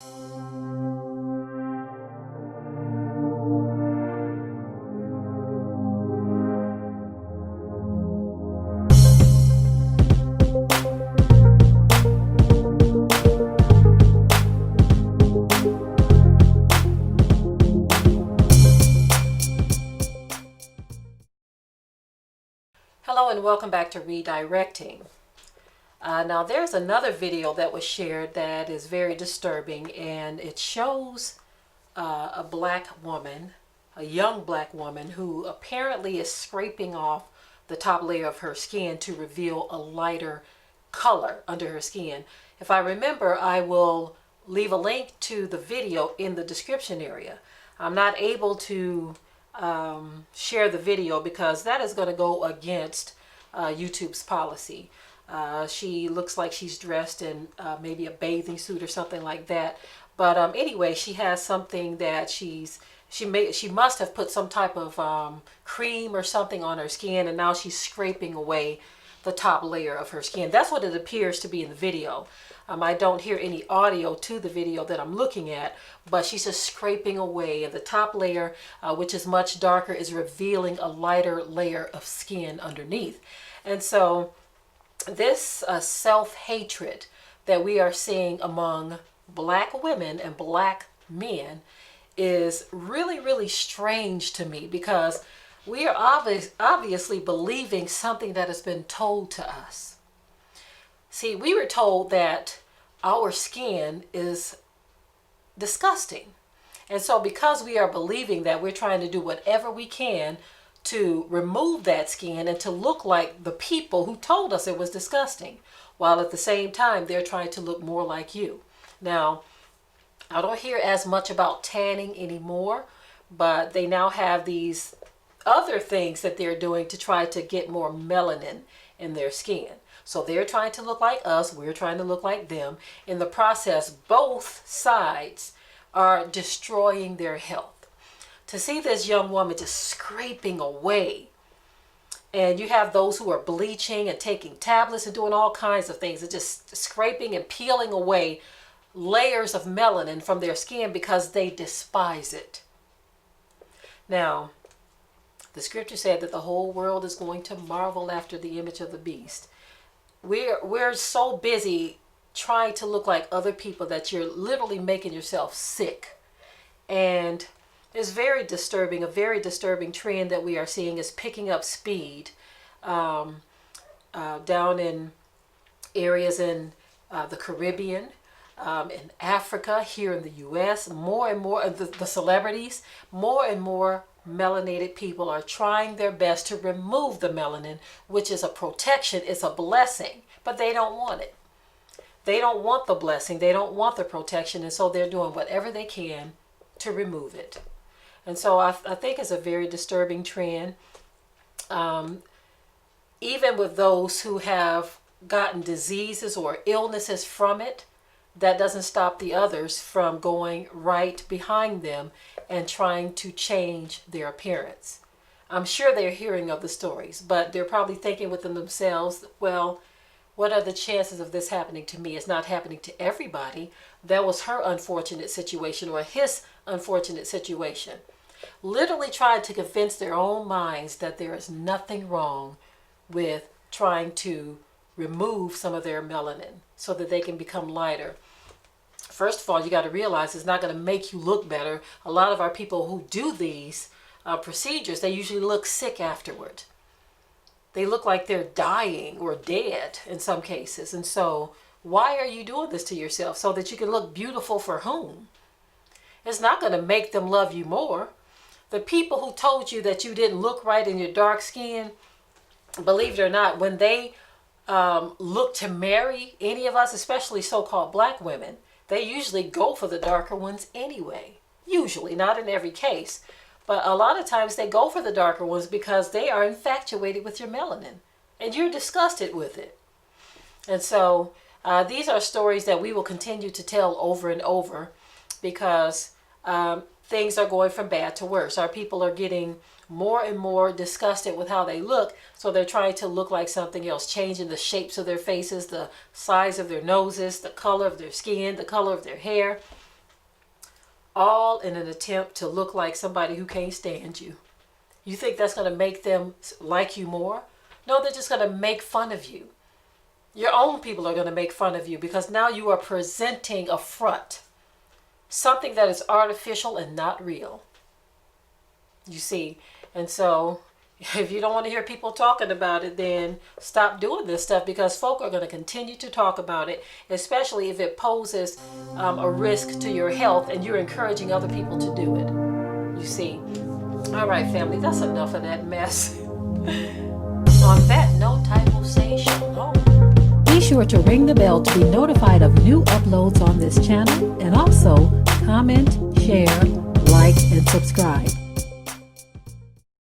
Hello and welcome back to Redirecting. Now there's another video that was shared that is very disturbing, and it shows a black woman, a young black woman, who apparently is scraping off the top layer of her skin to reveal a lighter color under her skin. If I remember, I will leave a link to the video in the description area. I'm not able to share the video because that is going to go against YouTube's policy. She looks like she's dressed in maybe a bathing suit or something like that. But anyway, she has something that she must have put some type of cream or something on her skin, and now she's scraping away the top layer of her skin. That's what it appears to be in the video. I don't hear any audio to the video that I'm looking at, but she's just scraping away, and the top layer, which is much darker, is revealing a lighter layer of skin underneath. And so this self-hatred that we are seeing among black women and black men is really, really strange to me, because we are obviously believing something that has been told to us. See, we were told that our skin is disgusting. And so because we are believing that, we're trying to do whatever we can to remove that skin and to look like the people who told us it was disgusting, while at the same time they're trying to look more like you. Now, I don't hear as much about tanning anymore, but they now have these other things that they're doing to try to get more melanin in their skin. So they're trying to look like us, we're trying to look like them. In the process, both sides are destroying their health. To see this young woman just scraping away, and you have those who are bleaching and taking tablets and doing all kinds of things, and just scraping and peeling away layers of melanin from their skin because they despise it. Now, the scripture said that the whole world is going to marvel after the image of the beast. We're so busy trying to look like other people that you're literally making yourself sick. And it's very disturbing. A very disturbing trend that we are seeing is picking up speed down in areas in the Caribbean, in Africa, here in the U.S. More and more of the celebrities, more and more melanated people are trying their best to remove the melanin, which is a protection, it's a blessing, but they don't want it. They don't want the blessing, they don't want the protection, and so they're doing whatever they can to remove it. And so I think it's a very disturbing trend. Even with those who have gotten diseases or illnesses from it, that doesn't stop the others from going right behind them and trying to change their appearance. I'm sure they're hearing of the stories, but they're probably thinking within themselves, well, what are the chances of this happening to me? It's not happening to everybody. That was her unfortunate situation, or his unfortunate situation. Literally trying to convince their own minds that there is nothing wrong with trying to remove some of their melanin so that they can become lighter. First of all, you got to realize it's not going to make you look better. A lot of our people who do these procedures, they usually look sick afterward. They look like they're dying or dead in some cases. And so why are you doing this to yourself? So that you can look beautiful for whom? It's not going to make them love you more. The people who told you that you didn't look right in your dark skin, believe it or not, when they look to marry any of us, especially so-called black women, they usually go for the darker ones anyway. Usually, not in every case. But a lot of times they go for the darker ones because they are infatuated with your melanin. And you're disgusted with it. And so these are stories that we will continue to tell over and over, because things are going from bad to worse. Our people are getting more and more disgusted with how they look, so they're trying to look like something else, changing the shapes of their faces, the size of their noses, the color of their skin, the color of their hair. all in an attempt to look like somebody who can't stand you. You think that's going to make them like you more? No, they're just going to make fun of you. Your own people are going to make fun of you because now you are presenting a front, something that is artificial and not real. You see, and so if you don't want to hear people talking about it, then stop doing this stuff, because folk are going to continue to talk about it, especially if it poses a risk to your health and you're encouraging other people to do it. You see. All right, family, that's enough of that mess. On that note, I will say shalom. Be sure to ring the bell to be notified of new uploads on this channel, and also comment, share, like, and subscribe.